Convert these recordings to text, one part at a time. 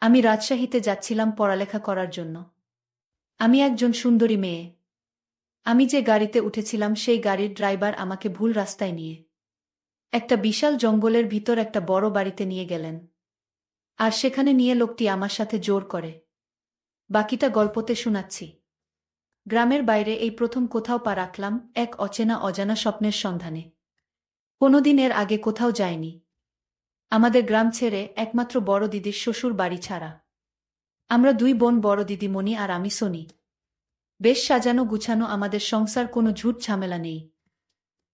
আমি রাজশাহীতে যাচ্ছিলাম পড়ালেখা করার জন্য। আমি একজন সুন্দরী মেয়ে। আমি যে গাড়িতে উঠেছিলাম সেই গাড়ির ড্রাইভার আমাকে ভুল রাস্তায় নিয়ে একটা বিশাল জঙ্গলের ভিতর একটা বড় বাড়িতে নিয়ে গেলেন। আর সেখানে নিয়ে লোকটি আমার সাথে জোর করে। বাকিটা গল্পতে শোনাচ্ছি। গ্রামের বাইরে এই প্রথম কোথাও পা রাখলাম, এক অচেনা অজানা স্বপ্নের সন্ধানে। কোনোদিন এর আগে কোথাও যায়নি। আমাদের গ্রাম ছেড়ে, একমাত্র বড় দিদির শ্বশুর বাড়ি ছাড়া। আমরা দুই বোন, বড় দিদি মণি আর আমি সোনি। বেশ সাজানো গুছানো আমাদের সংসার, কোনো ঝুট ঝামেলা নেই।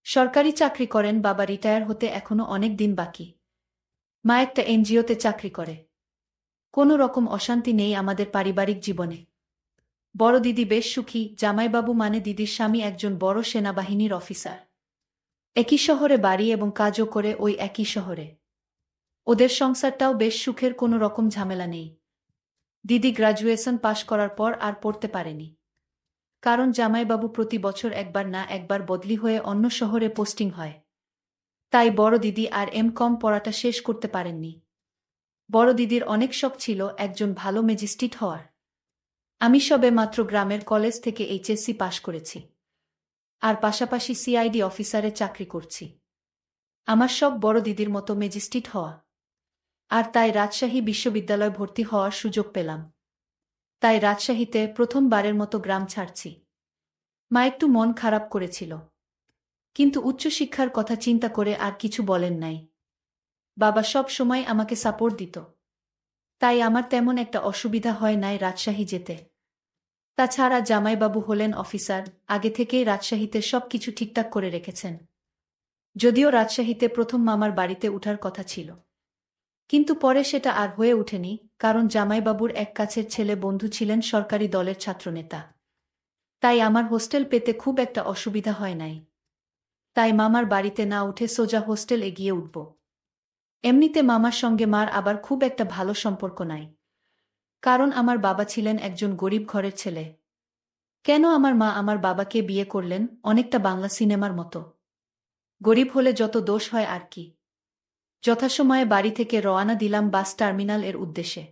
সরকারি চাকরি করেন বাবা, রিটায়ার হতে এখনো অনেক দিন বাকি। মা একটা এনজিওতে চাকরি করে। কোনো রকম অশান্তি নেই আমাদের পারিবারিক জীবনে। বড় দিদি বেশ সুখী, জামাইবাবু মানে দিদির স্বামী একজন বড় সেনাবাহিনীর অফিসার। একই শহরে বাড়ি এবং কাজও করে ওই একই শহরে। ওদের সংসারটাও বেশ সুখের, কোনো রকম ঝামেলা নেই। দিদি গ্র্যাজুয়েশন পাশ করার পর আর পড়তে পারেনি। কারণ জামাইবাবু প্রতি বছর একবার না একবার বদলি হয়ে অন্য শহরে পোস্টিং হয়। তাই বড় দিদি আর কম পড়াটা শেষ করতে পারেননি। বড় দিদির অনেক শখ ছিল একজন ভালো ম্যাজিস্ট্রেট হওয়ার। আমি সবে মাত্র গ্রামের কলেজ থেকে এইচএসসি পাশ করেছি। আর পাশাপাশি সিআইডি অফিসারে চাকরি করছি। আমার শখ বড় দিদির মতো ম্যাজিস্ট্রেট হওয়া। আর তাই রাজশাহী বিশ্ববিদ্যালয় ভর্তি হওয়ার সুযোগ পেলাম। তাই রাজশাহীতে প্রথমবারের মতো গ্রাম ছাড়ছি। মা একটু মন খারাপ করেছিল, কিন্তু উচ্চশিক্ষার কথা চিন্তা করে আর কিছু বলেন নাই। বাবা সব সময় আমাকে সাপোর্ট দিত। তাই আমার তেমন একটা অসুবিধা হয় নাই রাজশাহী যেতে। তাছাড়া জামাইবাবু হলেন অফিসার, আগে থেকেই রাজশাহীতে সব কিছু ঠিকঠাক করে রেখেছেন। যদিও রাজশাহীতে প্রথম মামার বাড়িতে উঠার কথা ছিল, কিন্তু পরে সেটা আর হয়ে ওঠেনি, কারণ জামাইবাবুর এক কাছের ছেলে বন্ধু ছিলেন সরকারি দলের ছাত্রনেতা। তাই আমার হোস্টেল পেতে খুব একটা অসুবিধা হয় নাই। তাই মামার বাড়িতে না উঠে সোজা হোস্টেল এগিয়ে উঠব। এমনিতে মামার সঙ্গে মার আবার খুব একটা ভালো সম্পর্ক নাই। কারণ আমার বাবা ছিলেন একজন গরিব ঘরের ছেলে। কেন আমার মা আমার বাবাকে বিয়ে করলেন, অনেকটা বাংলা সিনেমার মতো। গরিব হলে যত দোষ হয় আর কি। যথাসময়ে বাড়ি থেকে রওয়ানা দিলাম বাস টার্মিনাল এর উদ্দেশ্যে।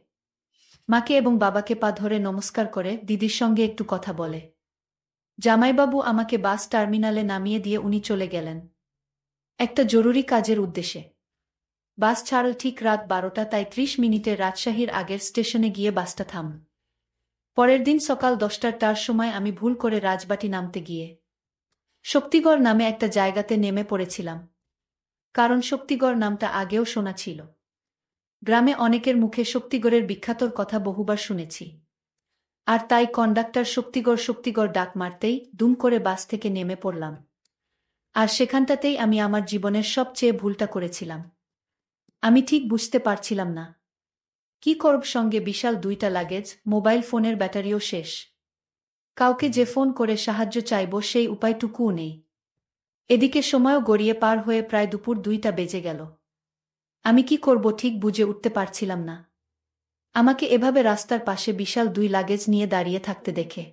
মাকে এবং বাবাকে পা ধরে নমস্কার করে দিদির সঙ্গে একটু কথা বলে জামাইবাবু আমাকে বাস টার্মিনালে নামিয়ে দিয়ে উনি চলে গেলেন একটা জরুরি কাজের উদ্দেশ্যে। বাস ছাড়ল ঠিক রাত 12টা, তাই 30 মিনিটে রাজশাহীর আগের স্টেশনে গিয়ে বাসটা থাম। পরের দিন সকাল 10টার সময় আমি ভুল করে রাজবাটি নামতে গিয়ে শক্তিগড় নামে একটা জায়গাতে নেমে পড়েছিলাম। কারণ শক্তিগড় নামটা আগেও শোনা ছিল। গ্রামে অনেকের মুখে শক্তিগড়ের বিখ্যাতর কথা বহুবার শুনেছি। আর তাই কন্ডাক্টর শক্তিগড় শক্তিগড় ডাক মারতেই দুম করে বাস থেকে নেমে পড়লাম। আর সেখানটাতেই আমি আমার জীবনের সবচেয়ে ভুলটা করেছিলাম। আমি ঠিক বুঝতে পারছিলাম না কি করব, সঙ্গে বিশাল 2টা লাগেজ, মোবাইল ফোনের ব্যাটারিও শেষ। কাউকে যে ফোন করে সাহায্য চাইব সেই উপায়টুকুও নেই। এদিকে সময়ও গড়িয়ে পার হয়ে প্রায় দুপুর 2টা বেজে গেল। আমি কি করব ঠিক বুঝে উঠতে পারছিলাম না। আমাকে এভাবে রাস্তার পাশে বিশাল 2 লাগেজ নিয়ে দাঁড়িয়ে থাকতে দেখে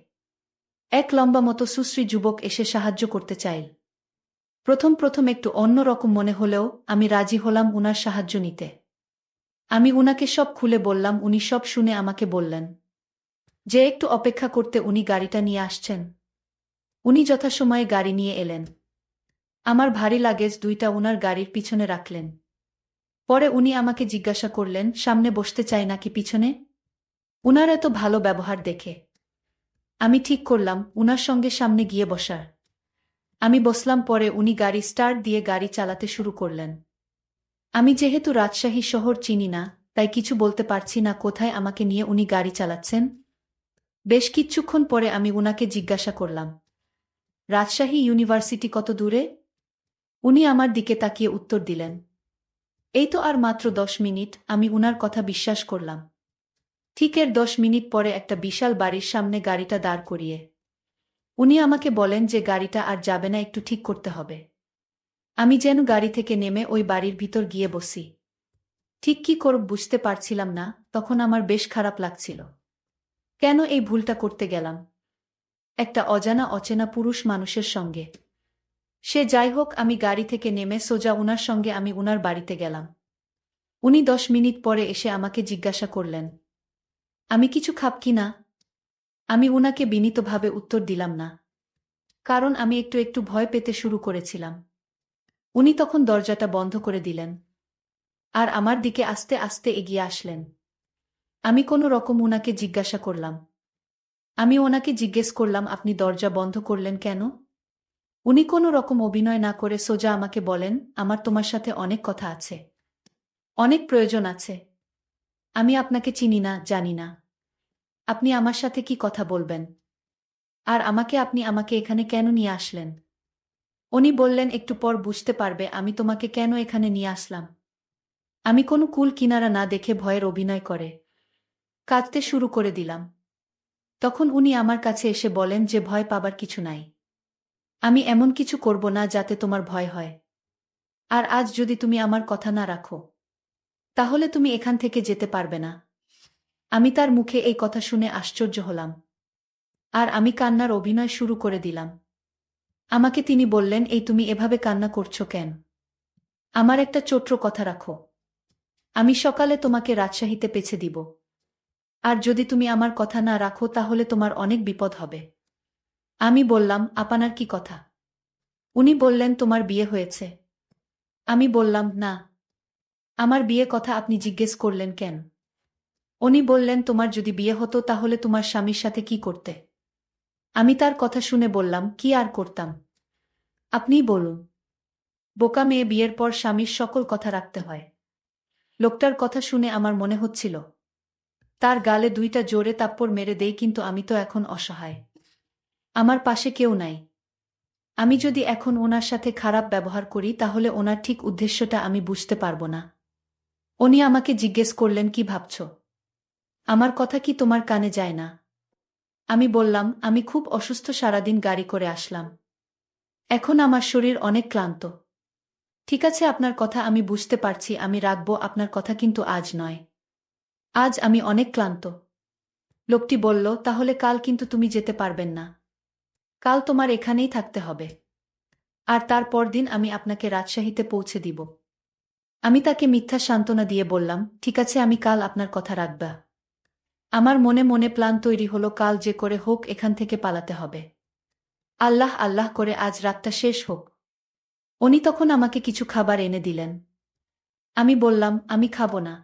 এক লম্বা মতো সুশ্রী যুবক এসে সাহায্য করতে চাইল। প্রথম প্রথম একটু অন্যরকম মনে হলেও আমি রাজি হলাম উনার সাহায্য নিতে। আমি উনাকে সব খুলে বললাম, উনি সব শুনে আমাকে বললেন যে একটু অপেক্ষা করতে, উনি গাড়িটা নিয়ে আসছেন। উনি যথাসময়ে গাড়ি নিয়ে এলেন। আমার ভারী লাগেজ 2টা উনার গাড়ির পিছনে রাখলেন। পরে উনি আমাকে জিজ্ঞাসা করলেন সামনে বসতে চাই নাকি পিছনে। উনার এত ভালো ব্যবহার দেখে আমি ঠিক করলাম উনার সঙ্গে সামনে গিয়ে বসার। আমি বসলাম, পরে উনি গাড়ি স্টার্ট দিয়ে গাড়ি চালাতে শুরু করলেন। আমি যেহেতু রাজশাহী শহর চিনি না, তাই কিছু বলতে পারছি না কোথায় আমাকে নিয়ে উনি গাড়ি চালাচ্ছেন। বেশ কিছুক্ষণ পরে আমি উনাকে জিজ্ঞাসা করলাম, রাজশাহী ইউনিভার্সিটি কত দূরে? উনি আমার দিকে তাকিয়ে উত্তর দিলেন, এই তো আর মাত্র 10 মিনিট। আমি উনার কথা বিশ্বাস করলাম। ঠিক এর 10 মিনিট পরে একটা বিশাল বাড়ির সামনে গাড়িটা দাঁড় করিয়ে উনি আমাকে বলেন যে গাড়িটা আর যাবে না, একটু ঠিক করতে হবে। আমি যেন গাড়ি থেকে নেমে ওই বাড়ির ভিতর গিয়ে বসি। ঠিক কি করব বুঝতে পারছিলাম না। তখন আমার বেশ খারাপ লাগছিল। কেন এই ভুলটা করতে গেলাম একটা অজানা অচেনা পুরুষ মানুষের সঙ্গে। সে যাই হোক, আমি গাড়ি থেকে নেমে সোজা উনার সঙ্গে আমি উনার বাড়িতে গেলাম। উনি 10 মিনিট পরে এসে আমাকে জিজ্ঞাসা করলেন, আমি কিছু খাব কি না? আমি উনাকে বিনীতভাবে উত্তর দিলাম না। কারণ আমি একটু একটু ভয় পেতে শুরু করেছিলাম। উনি তখন দরজাটা বন্ধ করে দিলেন। আর আমার দিকে আস্তে আস্তে এগিয়ে আসলেন। আমি কোনো রকম উনাকে জিজ্ঞাসা করলাম। আমি ওনাকে জিজ্ঞেস করলাম, আপনি দরজা বন্ধ করলেন কেন? উনি কোনো রকম অভিনয় না করে সোজা আমাকে বলেন, আমার তোমার সাথে অনেক কথা আছে। অনেক প্রয়োজন আছে। আমি আপনাকে চিনি না, জানি না। আপনি আমার সাথে কি কথা বলবেন? আর আপনি আমাকে এখানে কেন নিয়ে আসলেন? উনি বললেন, একটু পর বুঝতে পারবে আমি তোমাকে কেন এখানে নিয়ে আসলাম। আমি কোনো কুল কিনারা না দেখে ভয়ের অভিনয় করে কাঁদতে শুরু করে দিলাম। তখন উনি আমার কাছে এসে বলেন যে ভয় পাবার কিছু নাই। আমি এমন কিছু করব না যাতে তোমার ভয় হয়। আর আজ যদি তুমি আমার কথা না রাখো, তাহলে তুমি এখান থেকে যেতে পারবে না। আমি তার মুখে এই কথা শুনে আশ্চর্য হলাম। আর আমি কান্নার অভিনয় শুরু করে দিলাম। আমাকে তিনি বললেন, এই তুমি এভাবে কান্না করছো কেন? আমার একটা ছোট্ট কথা রাখো। আমি সকালে তোমাকে রাজশাহীতে পৌঁছে দিব। আর যদি তুমি আমার কথা না রাখো তাহলে তোমার অনেক বিপদ হবে। আমি বললাম, আপনার কি কথা? উনি বললেন, তোমার বিয়ে হয়েছে। আমি বললাম, না। আমার বিয়ে কথা আপনি জিজ্ঞেস করলেন কেন? উনি বললেন, তোমার যদি বিয়ে হতো তাহলে তোমার স্বামীর সাথে কি করতে? আমি তার কথা শুনে বললাম, কি আর করতাম? আপনিই বলুন। বোকা মেয়ে, বিয়ের পর স্বামীর সকল কথা রাখতে হয়। লোকটার কথা শুনে আমার মনে হচ্ছিল তার গালে দুইটা জোরে থাপ্পড় মেরে দেই, কিন্তু আমি তো এখন অসহায়। আমার পাশে কেউ নাই। আমি যদি এখন ওনার সাথে খারাপ ব্যবহার করি তাহলে ওনার ঠিক উদ্দেশ্যটা আমি বুঝতে পারবো না। উনি আমাকে জিজ্ঞেস করলেন, কি ভাবছ? আমার কথা কি তোমার কানে যায় না? আমি বললাম, আমি খুব অসুস্থ, সারাদিন গাড়ি করে আসলাম। এখন আমার শরীর অনেক ক্লান্ত। ঠিক আছে, আপনার কথা আমি বুঝতে পারছি, আমি রাখবো আপনার কথা, কিন্তু আজ নয়। আজ আমি অনেক ক্লান্ত। লোকটি বলল, তাহলে কাল কিন্তু তুমি যেতে পারবেন না। কাল তোমার এখানেই থাকতে হবে। আর তারপর দিন আমি আপনাকে রাজশাহীতে পৌঁছে দিব। আমি তাকে মিথ্যা সান্ত্বনা দিয়ে বললাম, ঠিক আছে, আমি কাল আপনার কথা রাখব। আমার মনে মনে প্ল্যান তৈরি হলো, কাল যে করে হোক এখান থেকে পালাতে হবে। আল্লাহ আল্লাহ করে আজ রাতটা শেষ হোক। উনি তখন আমাকে কিছু খাবার এনে দিলেন। আমি বললাম, আমি খাবো না।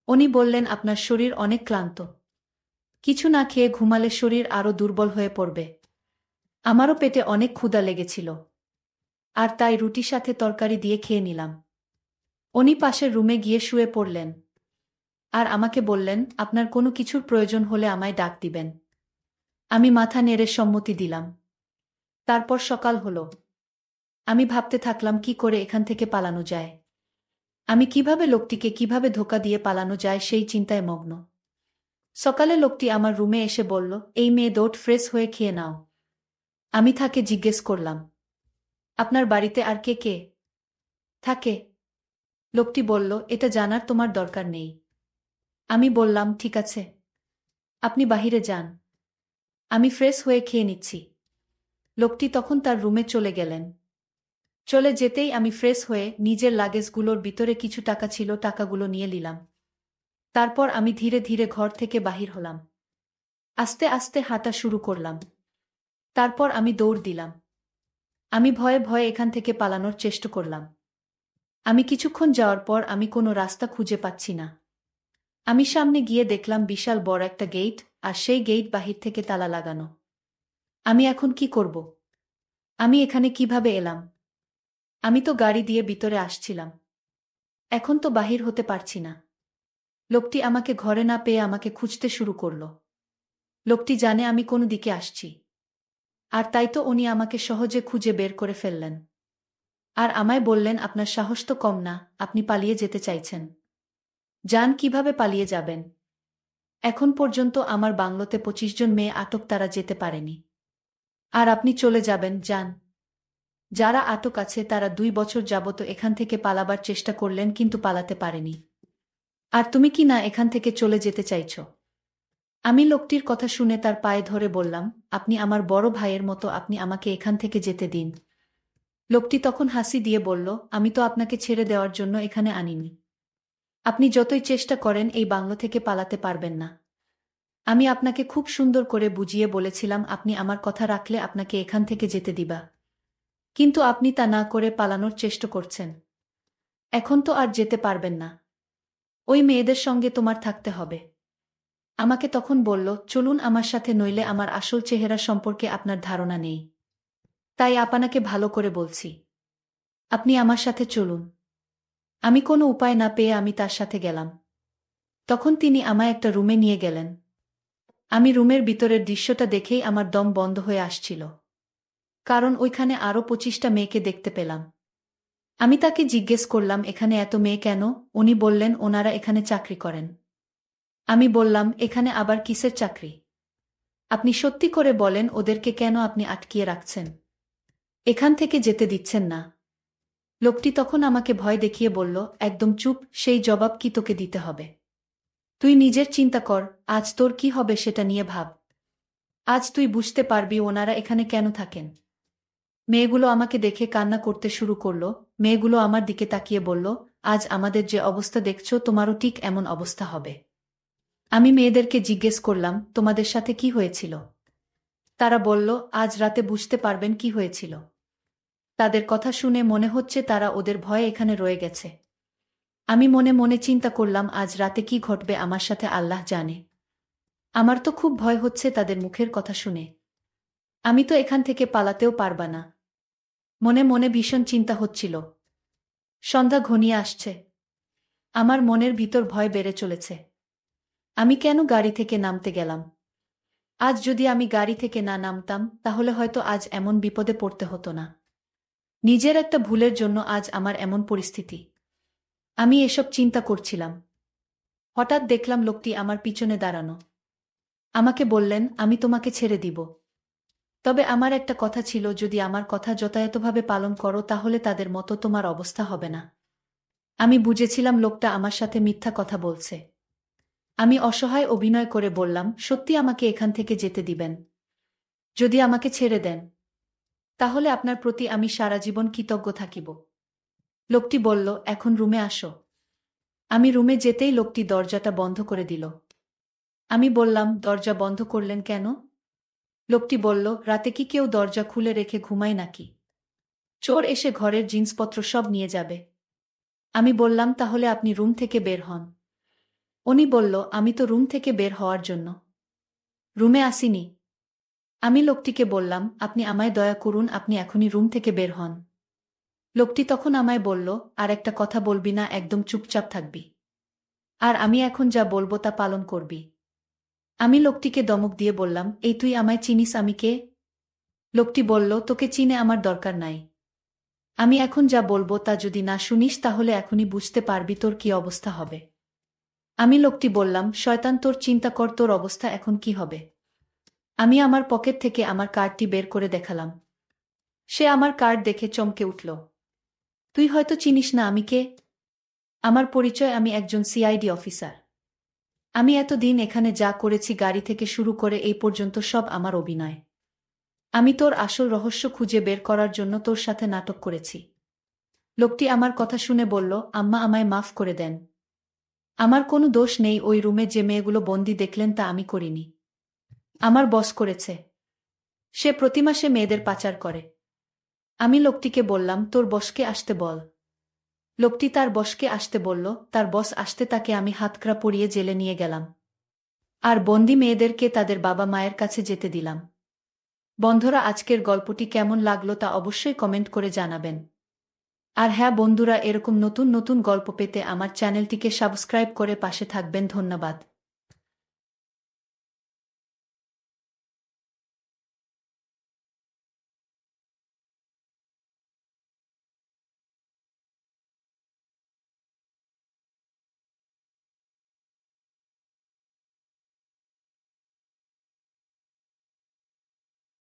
উনি বললেন, আপনার শরীর অনেক ক্লান্ত। কিছু না খেয়ে ঘুমালে শরীর আরো দুর্বল হয়ে পড়বে। আমারও পেটে অনেক ক্ষুধা লেগেছিল। আর তাই রুটির সাথে তরকারি দিয়ে খেয়ে নিলাম। উনি পাশের রুমে গিয়ে শুয়ে পড়লেন। আর আমাকে বললেন, আপনার কোনো কিছুর প্রয়োজন হলে আমায় ডাক দিবেন। আমি মাথা নেড়ে সম্মতি দিলাম। তারপর সকাল হলো। আমি ভাবতে থাকলাম কি করে এখান থেকে পালানো যায়। আমি কিভাবে লোকটিকে কিভাবে ধোঁকা দিয়ে পালানো যায় সেই চিন্তায় মগ্ন। সকালে লোকটি আমার রুমে এসে বলল, এই মেয়ে, দৌড় ফ্রেশ হয়ে খেয়ে নাও। আমি তাকে জিজ্ঞেস করলাম, আপনার বাড়িতে আর কে কে থাকে? লোকটি বলল, এটা জানার তোমার দরকার নেই। আমি বললাম, ঠিক আছে, আপনি বাহিরে যান। আমি ফ্রেশ হয়ে খেয়ে নিচ্ছি। লোকটি তখন তার রুমে চলে গেলেন। চলে যেতেই আমি ফ্রেশ হয়ে নিজের লাগেজগুলোর ভিতরে কিছু টাকা ছিল, টাকাগুলো নিয়ে নিলাম। তারপর আমি ধীরে ধীরে ঘর থেকে বাহির হলাম। আস্তে আস্তে হাঁটা শুরু করলাম। তারপর আমি দৌড় দিলাম। আমি ভয়ে ভয়ে এখান থেকে পালানোর চেষ্টা করলাম। আমি কিছুক্ষণ যাওয়ার পর আমি কোনো রাস্তা খুঁজে পাচ্ছি না। আমি সামনে গিয়ে দেখলাম বিশাল বড় একটা গেট, আর সেই গেট বাহির থেকে তালা লাগানো। আমি এখন কি করব? আমি এখানে কিভাবে এলাম? আমি তো গাড়ি দিয়ে ভিতরে আসছিলাম। এখন তো বাহির হতে পারছি না। লোকটি আমাকে ঘরে না পেয়ে আমাকে খুঁজতে শুরু করল। লোকটি জানে আমি কোন দিকে আসছি। আর তাই তো উনি আমাকে সহজে খুঁজে বের করে ফেললেন। আর আমায় বললেন, আপনার সাহস তো কম না, আপনি পালিয়ে যেতে চাইছেন। যান, কিভাবে পালিয়ে যাবেন? এখন পর্যন্ত আমার বাংলোতে 25 জন মেয়ে আটক, তারা যেতে পারেনি। আর আপনি চলে যাবেন? যান। যারা আটক আছে তারা 2 বছর যাবত এখান থেকে পালাবার চেষ্টা করলেন, কিন্তু পালাতে পারেনি। আর তুমি কি না এখান থেকে চলে যেতে চাইছো? আমি লোকটির কথা শুনে তার পায়ে ধরে বললাম, আপনি আমার বড় ভাইয়ের মতো, আপনি আমাকে এখান থেকে যেতে দিন। লোকটি তখন হাসি দিয়ে বলল, আমি তো আপনাকে ছেড়ে দেওয়ার জন্য এখানে আনিনি। আপনি যতই চেষ্টা করেন এই বাংলো থেকে পালাতে পারবেন না। আমি আপনাকে খুব সুন্দর করে বুঝিয়ে বলেছিলাম আপনি আমার কথা রাখলে আপনাকে এখান থেকে যেতে দিবা। কিন্তু আপনি তা না করে পালানোর চেষ্টা করছেন। এখন তো আর যেতে পারবেন না। ওই মেয়েদের সঙ্গে তোমার থাকতে হবে। আমাকে তখন বলল, চলুন আমার সাথে, নইলে আমার আসল চেহারা সম্পর্কে আপনার ধারণা নেই। তাই আপনাকে ভালো করে বলছি, আপনি আমার সাথে চলুন। আমি কোনো উপায় না পেয়ে আমি তার সাথে গেলাম। তখন তিনি আমায় একটা রুমে নিয়ে গেলেন। আমি রুমের ভিতরের দৃশ্যটা দেখেই আমার দম বন্ধ হয়ে আসছিল। কারণ ওইখানে আরও 25টা মেয়েকে দেখতে পেলাম। আমি তাকে জিজ্ঞেস করলাম, এখানে এত মেয়ে কেন? উনি বললেন, ওনারা এখানে চাকরি করেন। আমি বললাম, এখানে আবার কিসের চাকরি? আপনি সত্যি করে বলেন, ওদেরকে কেন আপনি আটকিয়ে রাখছেন, এখান থেকে যেতে দিচ্ছেন না? লোকটি তখন আমাকে ভয় দেখিয়ে বলল, একদম চুপ, সেই জবাব কি তোকে দিতে হবে? তুই নিজের চিন্তা কর, আজ তোর কি হবে সেটা নিয়ে ভাব। আজ তুই বুঝতে পারবি ওনারা এখানে কেন থাকেন। মেয়েগুলো আমাকে দেখে কান্না করতে শুরু করল। মেয়েগুলো আমার দিকে তাকিয়ে বলল, আজ আমাদের যে অবস্থা দেখছো তোমারও ঠিক এমন অবস্থা হবে। আমি মেয়েদেরকে জিজ্ঞেস করলাম, তোমাদের সাথে কি হয়েছিল? তারা বলল, আজ রাতে বুঝতে পারবেন কি হয়েছিল। তাদের কথা শুনে মনে হচ্ছে তারা ওদের ভয়ে এখানে রয়ে গেছে। আমি মনে মনে চিন্তা করলাম, আজ রাতে কি ঘটবে আমার সাথে আল্লাহ জানে। আমার তো খুব ভয় হচ্ছে তাদের মুখের কথা শুনে। আমি তো এখান থেকে পালাতেও পারবা না। মনে মনে ভীষণ চিন্তা হচ্ছিল। সন্ধ্যা ঘনিয়ে আসছে। আমার মনের ভিতর ভয় বেড়ে চলেছে। আমি কেন গাড়ি থেকে নামতে গেলাম? আজ যদি আমি গাড়ি থেকে না নামতাম তাহলে হয়তো আজ এমন বিপদে পড়তে হতো না। নিজের একটা ভুলের জন্য আজ আমার এমন পরিস্থিতি। আমি এসব চিন্তা করছিলাম। হঠাৎ দেখলাম লোকটি আমার পিছনে দাঁড়ানো। আমাকে বললেন, আমি তোমাকে ছেড়ে দিব। তবে আমার একটা কথা ছিল, যদি আমার কথা যথাযথভাবে পালন করো তাহলে তাদের মতো তোমার অবস্থা হবে না। আমি বুঝেছিলাম লোকটা আমার সাথে মিথ্যা কথা বলছে। আমি অসহায় অভিনয় করে বললাম, সত্যি আমাকে এখান থেকে যেতে দিবেন? যদি আমাকে ছেড়ে দেন তাহলে আপনার প্রতি আমি সারা জীবন কৃতজ্ঞ থাকিব। লোকটি বলল, এখন রুমে আসো। আমি রুমে যেতেই লোকটি দরজাটা বন্ধ করে দিল। আমি বললাম, দরজা বন্ধ করলেন কেন? লোকটি বলল, রাতে কি কেউ দরজা খুলে রেখে ঘুমায় নাকি? চোর এসে ঘরের জিনিসপত্র সব নিয়ে যাবে। আমি বললাম, তাহলে আপনি রুম থেকে বের হন। উনি বলল, আমি তো রুম থেকে বের হওয়ার জন্য রুমে আসিনি। আমি লোকটিকে বললাম, আপনি আমায় দয়া করুন, আপনি এখনই রুম থেকে বের হন। লোকটি তখন আমায় বলল, আর একটা কথা বলবি না, একদম চুপচাপ থাকবি। আর আমি এখন যা বলবো তা পালন করবি। আমি লোকটিকে ধমক দিয়ে বললাম, এই তুই আমায় চিনিস আমি কে? লোকটি বলল, তোকে চিনে আমার দরকার নাই। আমি এখন যা বলবো তা যদি না শুনিস তাহলে এখনই বুঝতে পারবি তোর কি অবস্থা হবে। আমি লোকটি বললাম, শয়তান, তোর চিন্তা কর তোর অবস্থা এখন কি হবে। আমি আমার পকেট থেকে আমার কার্ডটি বের করে দেখালাম। সে আমার কার্ড দেখে চমকে উঠল। তুই হয়তো চিনিস না আমি কে। আমার পরিচয়, আমি একজন সিআইডি অফিসার। আমি এতদিন এখানে যা করেছি, গাড়ি থেকে শুরু করে এই পর্যন্ত, সব আমার অভিনয়। আমি তোর আসল রহস্য খুঁজে বের করার জন্য তোর সাথে নাটক করেছি। লোকটি আমার কথা শুনে বলল, আম্মা, আমায় মাফ করে দেন। আমার কোনো দোষ নেই। ওই রুমে যে মেয়েগুলো বন্দি দেখলেন তা আমি করিনি। আমার বস করেছে। সে প্রতি মাসে মেয়েদের পাচার করে। আমি লোকটিকে বললাম, তোর বসকে আসতে বল। লোকটি তার বসকে আসতে বলল। তার বস আসতে তাকে আমি হাতকড়া পরিয়ে জেলে নিয়ে গেলাম। আর বন্দি মেয়েদেরকে তাদের বাবা মায়ের কাছে যেতে দিলাম। বন্ধুরা, আজকের গল্পটি কেমন লাগলো তা অবশ্যই কমেন্ট করে জানাবেন। আর হ্যাঁ বন্ধুরা, এরকম নতুন নতুন গল্প পেতে আমার চ্যানেলটিকে সাবস্ক্রাইব করে পাশে থাকবেন। ধন্যবাদ।